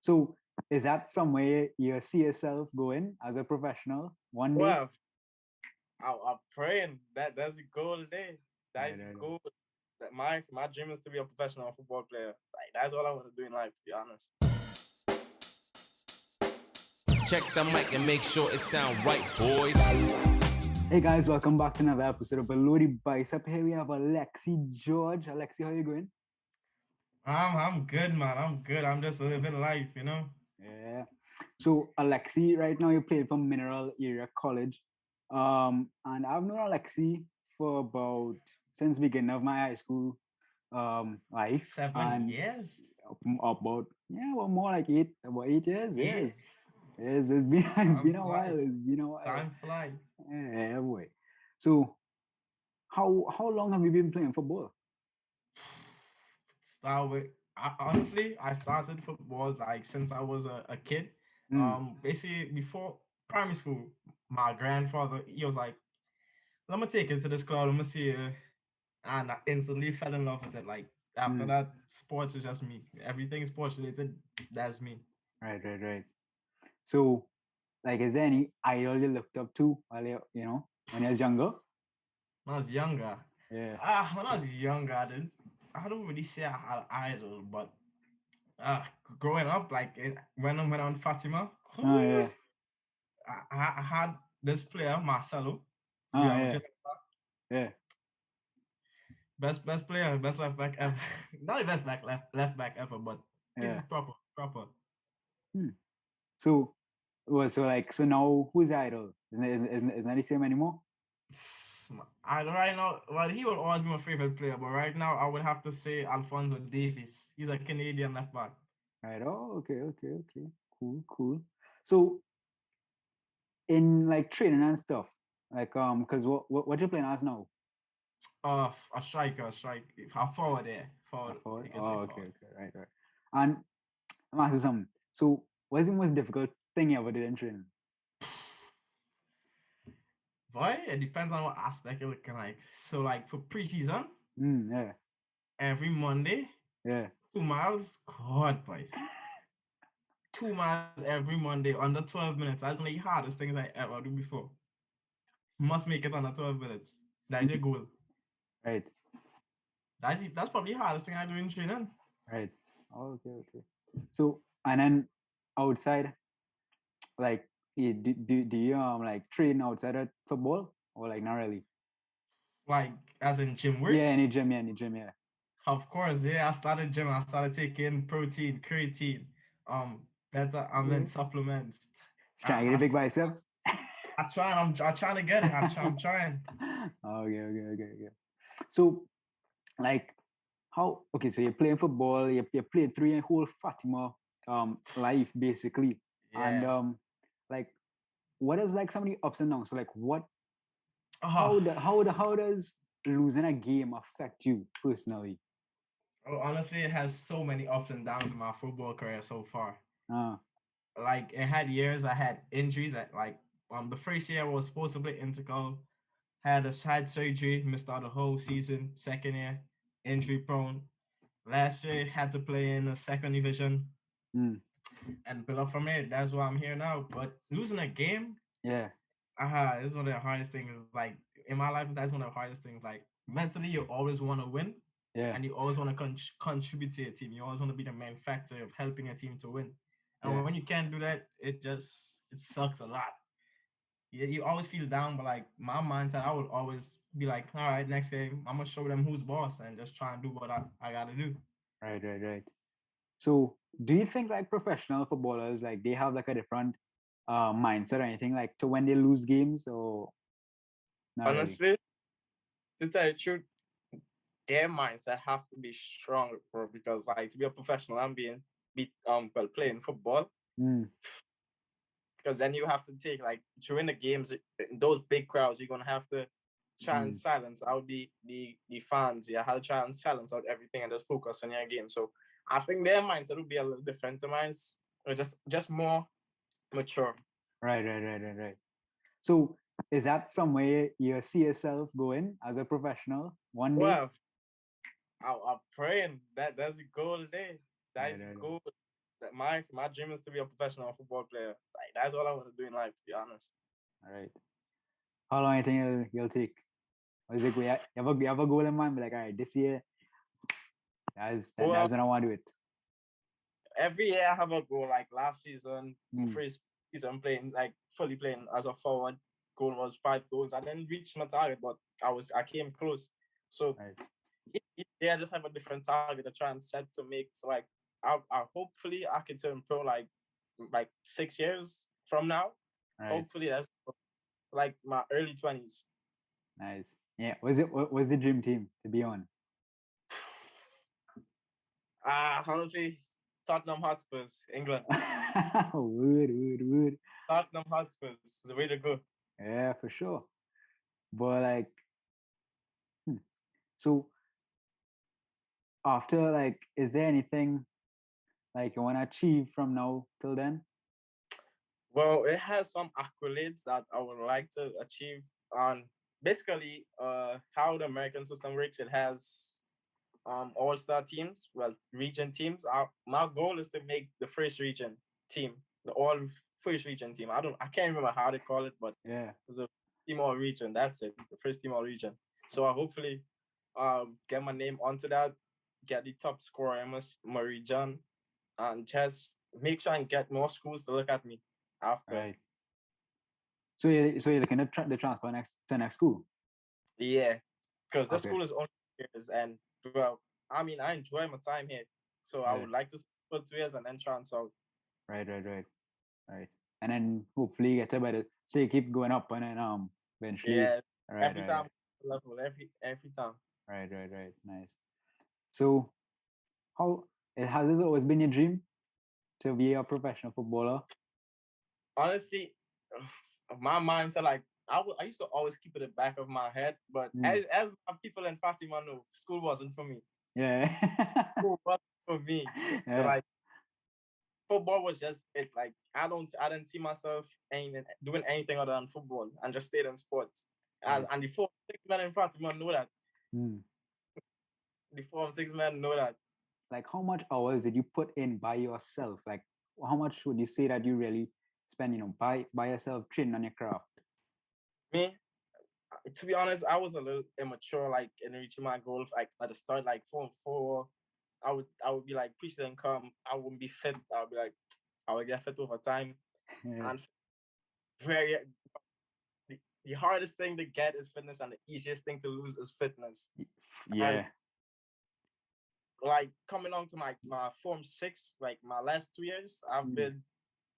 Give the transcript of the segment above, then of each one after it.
So is that somewhere you see yourself going as a professional one day? Well, I'm praying that's a goal today. That Right, is a right, right. goal. That my dream is to be a professional football player. Like that's all I want to do in life, to be honest. Check the mic and make sure it sound right, boys. Hey guys, welcome back to another episode of Below the Bicep. Here we have Alexi George. Alexi, how you going? I'm good, man. I'm good. I'm just living life, you know. Yeah. So Alexi, right now you're playing for Mineral Area College. And I've known Alexi for about since beginning of my high school life. 7 years. About well, more like about 8 years. Yeah. Yes. Yes, it's been it's Time been a fly. while. It's been a while. Time fly. Yeah, boy. So how long have you been playing football? Start with honestly, I started football like since I was a kid. Mm, Basically before primary school, my grandfather he was like, "Let me take you to this club. Let me see you," and I instantly fell in love with it. Like after mm. that, sports is just me. Everything sports related, that's me. Right, right, right. So, like, is there any idol you looked up to while when you was younger? When I was younger, Yeah. when I was younger, I don't really say I had an idol, but uh, growing up, like when I went on Fatima, Oh yeah. I had this player Marcelo, Oh Real yeah. Madrid, Yeah. best player, best left back ever. Not the best left back ever, but he's Yeah. proper. Hmm. So, so now who's the idol? Isn't that the same anymore? I right now, well, he will always be my favorite player, but right now I would have to say Alfonso Davies. He's a Canadian left back. Right. Oh, okay, okay, okay. Cool, cool. So, in like training and stuff, like because what you playing as now? A striker, a forward there, forward. Forward. You can say Oh, okay, forward. okay, right, right. And I'm asking something. So, what's the most difficult thing you ever did in training? Boy, it depends on what aspect you're looking like. So, like for preseason, Yeah, every Monday, yeah. 2 miles. God, boy, 2 miles every Monday under 12 minutes. That's one of the hardest things I ever do before. Must make it under 12 minutes. That is your Mm, goal. right, That's probably the hardest thing I do in training. right. Oh, okay, okay. So, and then outside, like, do you like train outside of football or like not really? Like as in gym Yeah, work. any gym, yeah. Of course, yeah. I started gym. I started taking protein, creatine, better Okay. supplements. Trying to get the big biceps. I'm trying to get it. I'm trying. Okay, okay, okay, okay. So, like, how? Okay, so you're playing football. You played through your whole Fatima life basically, and Yeah. like, what is like some of the ups and downs? So, like, what? Oh, How does losing a game affect you personally? honestly, it has so many ups and downs in my football career so far. Uh, Like it had years I had injuries at like the first year I was supposed to play integral, had a side surgery, missed out the whole season. Second year, injury prone. Last year had to play in the second division mm, and build up from there. That's why I'm here now. But losing a game, yeah, this is one of the hardest things. Like in my life, that's one of the hardest things. Like mentally, you always want to win, yeah, and you always want to contribute to your team. You always want to be the main factor of helping your team to win. And yeah. when you can't do that, it sucks a lot. You always feel down, but like my mindset, I would always be like, all right, next game, I'm gonna show them who's boss and just try and do what I gotta do. Right, right, right. So, do you think like professional footballers like they have like a different mindset or anything like to when they lose games or not really? Honestly, to tell you the truth, their mindset have to be strong, bro. Because like to be a professional and be well playing football, Mm, because then you have to take like during the games in those big crowds, you're gonna have to try and mm, silence out the fans. You have to try and silence out everything and just focus on your game. So I think their mindset would be a little different to mine, or just more mature. right, right, right, right, right. So, is that somewhere you see yourself going as a professional one day? Well, I'm praying that's a goal today. That Right, is a right, right. goal. that my dream is to be a professional football player. Like that's all I want to do in life, to be honest. All right. How long you think you'll take? Or is it go? You have a goal in mind? Be like, all right, this year, that's Well, when I want to do it. every year I have a goal. Like last season, Mm. first season playing like fully playing as a forward, goal was 5 goals. I didn't reach my target, but I came close. So Right. each year I just have a different target to try and set to make. So like I hopefully I can turn pro like 6 years from now. Right. Hopefully that's like my early 20s. Nice. Yeah. What was the dream team to be on? Honestly, Tottenham Hotspurs, England. Wood. Tottenham Hotspurs, the way to go. Yeah, for sure. But like, so after like, is there anything like you want to achieve from now till then? Well, it has some accolades that I would like to achieve on basically how the American system works. It has all-star teams, well, region teams. My goal is to make the first region team, the all first region team. I can't remember how they call it, but Yeah. it's a team all region. That's it, the first team all region. So I hopefully get my name onto that, get the top scorer in my region, and just make sure and get more schools to look at me after. Right. So you're looking at the transfer to next school. Yeah, because the Okay. school is only 2 years, and well, I mean, I enjoy my time here, so I Right. would like to put 2 years and then transfer. Right. And then hopefully you get to better. So you keep going up and then eventually. Yeah, Right. every time level, every time. Right. Nice. So how has this always been your dream to be a professional footballer? Honestly, my mindset like I used to always keep it at the back of my head, but Mm. as my people in Fatima know, school wasn't for me. Yeah. School wasn't for me. Yeah. Like football was just it. Like I didn't see myself doing anything other than football and just stayed in sports. Right. And the 4 6 men in Fatima know that. Mm. The 4 6 men know that. Like how much hours did you put in by yourself? Like how much would you say that you really spend, by yourself training on your craft? Me, to be honest, I was a little immature, like in reaching my goals. Like at the start, like 4 and 4, I would be like push and come. I wouldn't be fit. I would be like, I would get fit over time. Yeah. And very the hardest thing to get is fitness, and the easiest thing to lose is fitness. Yeah. And like coming on to my form 6, like my last 2 years, I've been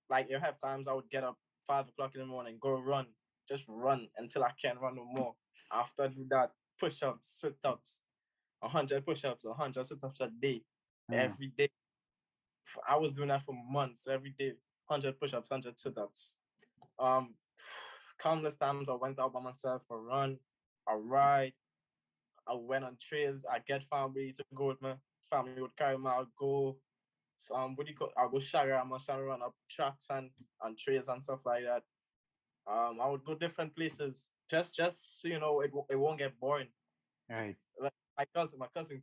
like you have times I would get up 5 o'clock in the morning, go run, just run until I can't run no more. After I do that, push-ups, sit-ups, 100 push-ups, 100 sit-ups a day, every day. I was doing that for months, every day, 100 push-ups, 100 sit-ups. Countless times I went out by myself for a run, a ride. I went on trails. I get family to go with me. Family would carry me. I'll go. I'll go shower. I'm gonna run up tracks and trails and stuff like that. I would go different places just so it won't get boring. Right. Like my cousin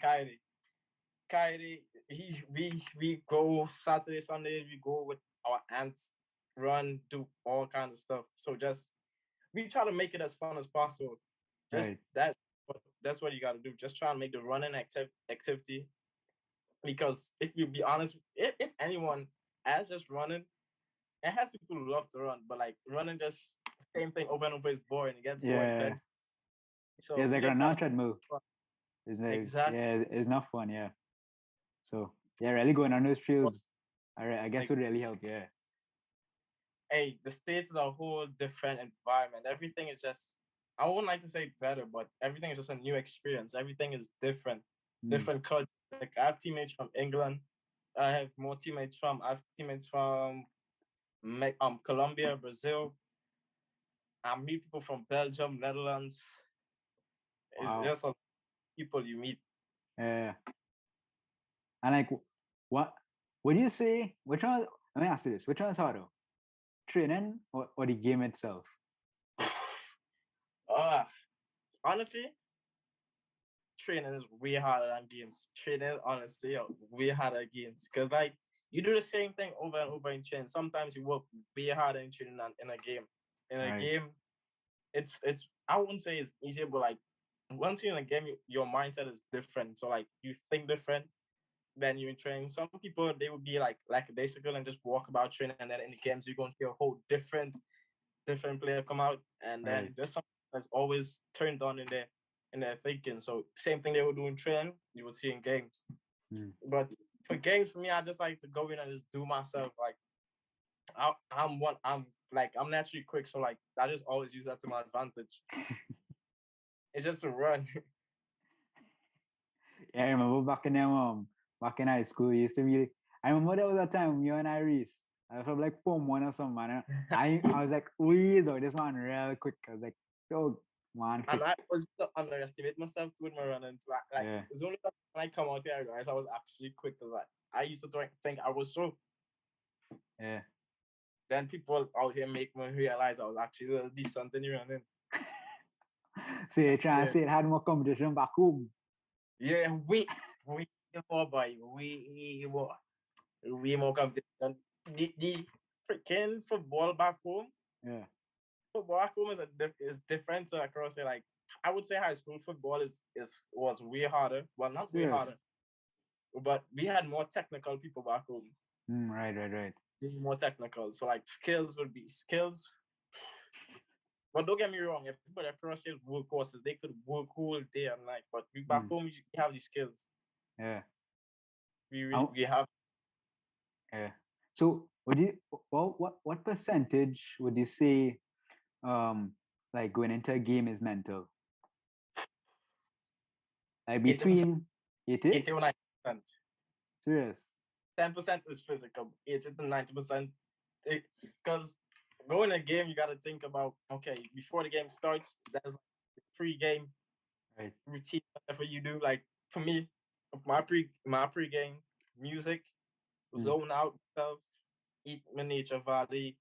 Kyrie, we go Saturday, Sunday, we go with our aunts, run, do all kinds of stuff. So we try to make it as fun as possible. Just right. that's what you got to do. Just try and make the running activity. Because if you be honest, if anyone as just running, it has people who love to run, but like running just same thing over and over is boring. It gets boring. Yeah. So it's like a not treadmill. Exactly. Yeah, it's not fun. Yeah. So yeah, really going on those trails, I guess would really help. Yeah. Hey, the States is a whole different environment. Everything is just, I wouldn't like to say better, but everything is just a new experience. Everything is different, different culture. Like I have teammates from England. I have teammates from Colombia, Brazil. I meet people from Belgium, Netherlands. It's just a people you meet. Yeah. And like, what would you say? Which one? Let me ask you this: which one is harder, training or the game itself? Honestly, training is way harder than games. Training, honestly, way harder than games. Cause like you do the same thing over and over in training. Sometimes you work way harder in training than in a game. In a game, it's I wouldn't say it's easier, but like once you're in a game, your mindset is different. So like you think different than you in training. Some people they would be like lackadaisical and just walk about training, and then in the games you're gonna hear a whole different player come out, and then there's something that's always turned on in their thinking. So same thing they would do in training, you would see in games. But for games, for me, I just like to go in and just do myself. Like I'm naturally quick, so like I just always use that to my advantage. It's just a run. Yeah, I remember back in high school, we used to really. I remember there was a time you and I race. I felt like Form 1 or something, man. I was like, wheeze, this man real quick. I was like, yo, man. And I was to underestimate myself too with my running. So it's only when I come out here, guys, I was actually quick. Cause I used to think I was slow. Yeah. Then people out here make me realize I was actually a little decent in running. So you're trying to say it had more competition back home? Yeah, way more, boy. Way more competition. The freaking football back home. Yeah. Football back home is different across here. Like I would say high school football was way harder. Well, not way harder, but we had more technical people back home. Right. More technical. So like skills would be skills. But don't get me wrong, if people across here work courses, they could work whole day and night. But we back home, we have these skills. Yeah. We have. Yeah. So what percentage would you say like going into a game is mental? Like between 80 to 90%. Serious? 10% is physical. 80 to 90%. Because going a game, you got to think about, okay, before the game starts, there's like pre-game routine, whatever you do. Like for me, my pre-game music, zone out stuff, eat my nature valley,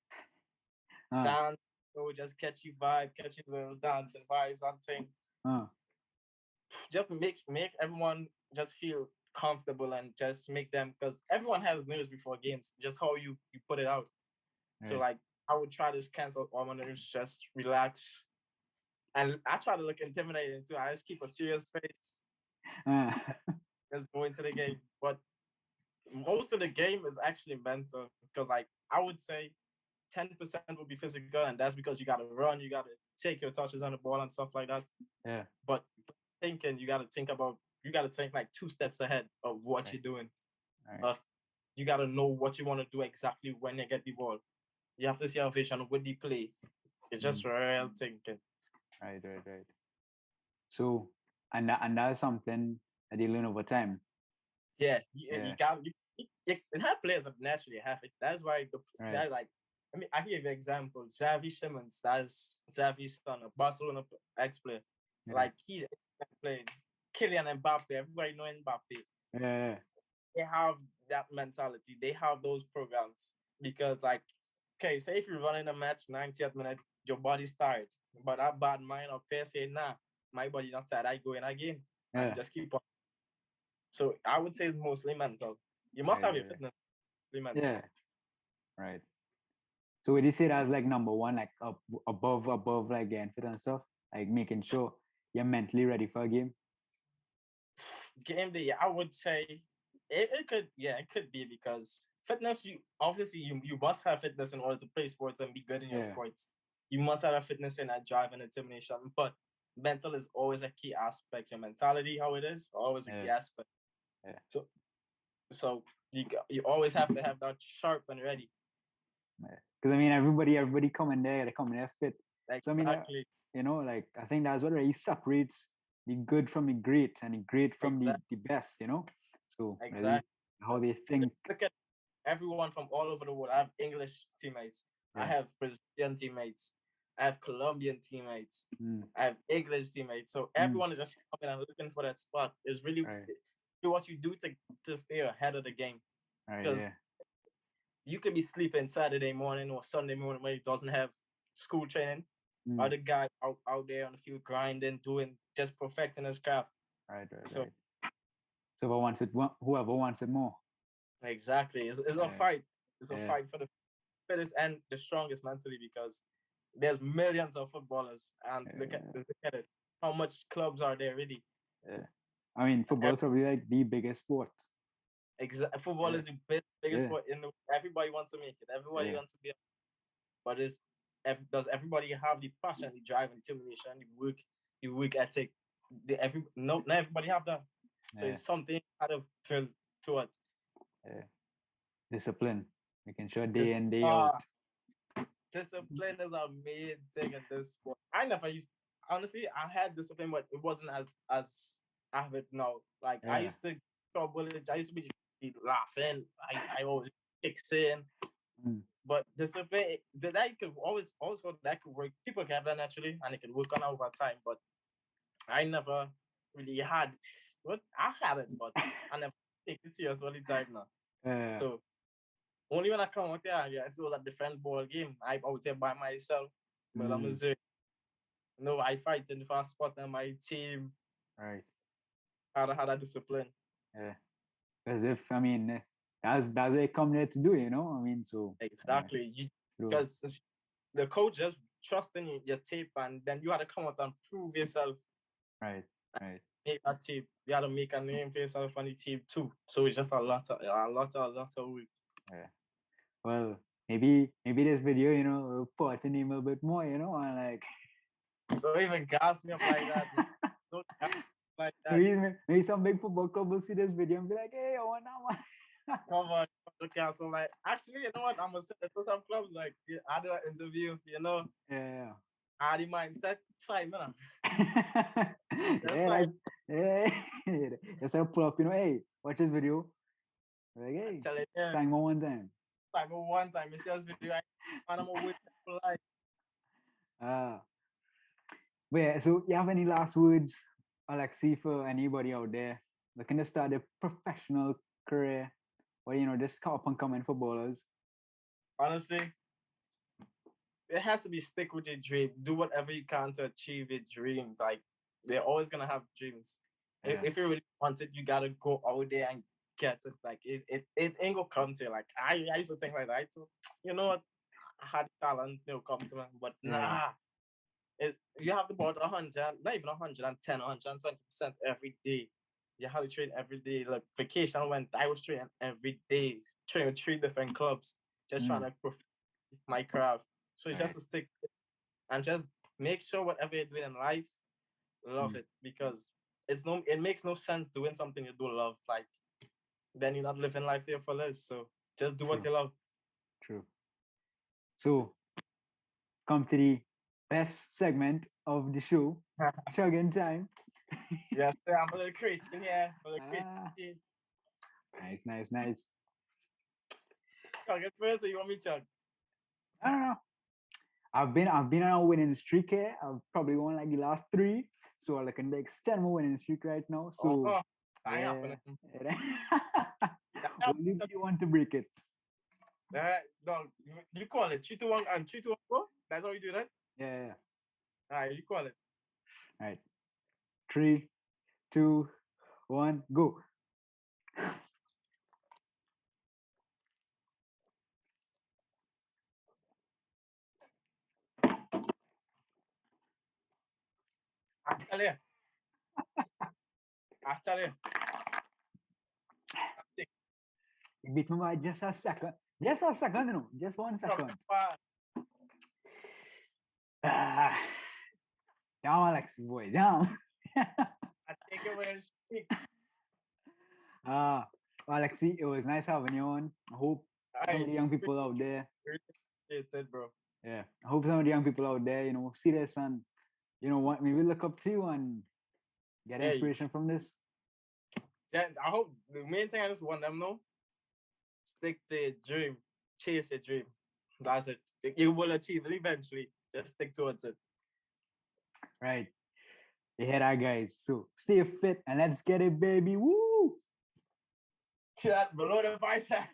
dance, so just catch you little dance and vibes and thing. Just make everyone just feel comfortable and just make them, because everyone has nerves before games, just how you put it out. So like I would try to cancel all my nerves, just relax. And I try to look intimidating too. I just keep a serious face. Just go into the game. But most of the game is actually mental, because like I would say 10% will be physical, and that's because you gotta run, you gotta take your touches on the ball and stuff like that. Yeah. But thinking, you gotta think like 2 steps ahead of what you're doing. You gotta know what you want to do exactly when you get the ball. You have to see a vision with the play. It's just real thinking. Right. So and that's something that you learn over time. Yeah. You have players that naturally have it. That's why that, like, I mean, I give you an example. Xavi Simons, that's Xavi's son, a Barcelona ex-player. Yeah. Like, he's playing Kylian Mbappe. Everybody know Mbappe. Yeah. They have that mentality. They have those programs. Because, like, okay, say if you're running a match 90th minute, your body's tired. But that bad mind of face say, nah, my body not tired. I go in again. And just keep on. So I would say it's mostly mental. You must have your fitness. Mental. Yeah. Right. So would you say that's like number one, like above like getting fit and stuff, like making sure you're mentally ready for a game? Game day, I would say it could be, because fitness, you must have fitness in order to play sports and be good in your sports. You must have a fitness in that drive and determination. But mental is always a key aspect. Your mentality, how it is, always a key aspect. Yeah. So you always have to have that sharp and ready. Because I mean, everybody coming there fit. Exactly. So I mean, like I think that's what really separates the good from the great and the great from the best. So exactly how they think. Look at everyone from all over the world. I have English teammates. I have Brazilian teammates. I have Colombian teammates. I have English teammates. So everyone is just coming and looking for that spot. It's really what you do to stay ahead of the game. Because you could be sleeping Saturday morning or Sunday morning when he doesn't have school training. Other guy out there on the field grinding, just perfecting his craft. Right. So whoever wants it more. Exactly. It's a Yeah, fight. It's a yeah, fight for the fittest and the strongest mentally because there's millions of footballers and yeah, look at it. How much clubs are there really? yeah. I mean, football is probably like the biggest sport. Football Yeah, is the biggest yeah, sport in the everybody wants to make it. Everybody yeah, wants to be but does everybody have the passion, the drive, and determination, the work ethic? Not everybody have that. So yeah, it's something kind of feel to it. yeah. Discipline. Making sure day This in, day out. discipline is a main thing in this sport. I never used honestly, I had discipline, but it wasn't as I have it now. Like I Yeah. used to trouble it, I used to be laughing. I always kick saying, Mm. but discipline that could always also that could work. People can have that naturally and it can work on over time, but I never really had what I had it, but I never take it serious all the time now. Yeah. So only when I come out there, yeah, it was a different ball game. I out there by myself, but I'm Mm. Missouri. No, I fight in the first spot and my team Right. had a discipline. Yeah. As if I mean, that's what you come there to do, you know. I mean, so Exactly. true. Because the coach just trusting your tape and then you had to come out and prove yourself. Right. Right. Make that tape. You had to make a name for yourself on the team too. So it's just a lot of work. Yeah. Well, maybe this video, you know, will put your name a bit more, you know, and like Don't even gas me up like that. Don't gas me up like that. maybe some big football club will see this video and be like, hey, I want that one. Come on, okay. So like, actually, you know what? I'm gonna send it to some clubs. Like, yeah, I do an interview. You know, Yeah. I the mindset 5 minutes. Yeah, that's yeah. That's how pull up, you know, hey, watch this video. Like, I hey, tell you, yeah. sang more one time. One time, you see this video, and I'm gonna wait for life. Ah. But yeah, so you have any last words, Alexi, for anybody out there looking to start a professional career or you know, just up and coming footballers? Honestly, it has to be stick with your dream. Do whatever you can to achieve your dream. Like, they're always gonna have dreams. Yeah. If you really want it, you gotta go out there and get it. Like it ain't gonna come to you. Like I used to think like that too. You know what? I had talent, they'll come to me, but Yeah. nah. You have about 100, not even 110, 120% every day. You have to train every day. Like vacation when I was training every day, training with 3 different clubs, just trying to perfect my craft. So it's Right. just to stick and just make sure whatever you're doing in life, love it because it makes no sense doing something you don't love. Like then you're not living life there for less. So just do what True. you love. True. So come to the best segment of the show, chugging time. Yes, I'm a little creating here. Ah, nice. Chug it first, or you want me chug? I don't know. I've been on a winning streak here. I've probably won like the last 3. So I can extend my winning streak right now. So That ain't happening. only if you want to break it. No, you call it 3-2-1 and 3-2-1 go? That's how you do that? Yeah. Alright, you call it. All right. 3, 2, 1, go. I tell you. You beat me by just a second. Just a second, you know. Just 1 second. Ah. Down, Alexi, boy. Down. I take it with a streak. Alexi, it was nice having you on. I hope some of the young people out there. Appreciate bro. Yeah. I hope some of the young people out there, you know, see this and you know what, maybe look up to you and get inspiration from this. Yeah, I hope the main thing I just want them to know, stick to your dream, chase your dream. That's it. You will achieve it eventually. Just stick towards it. Right. You hear that, guys. So stay fit and let's get it, baby. Woo! See that below the bicep.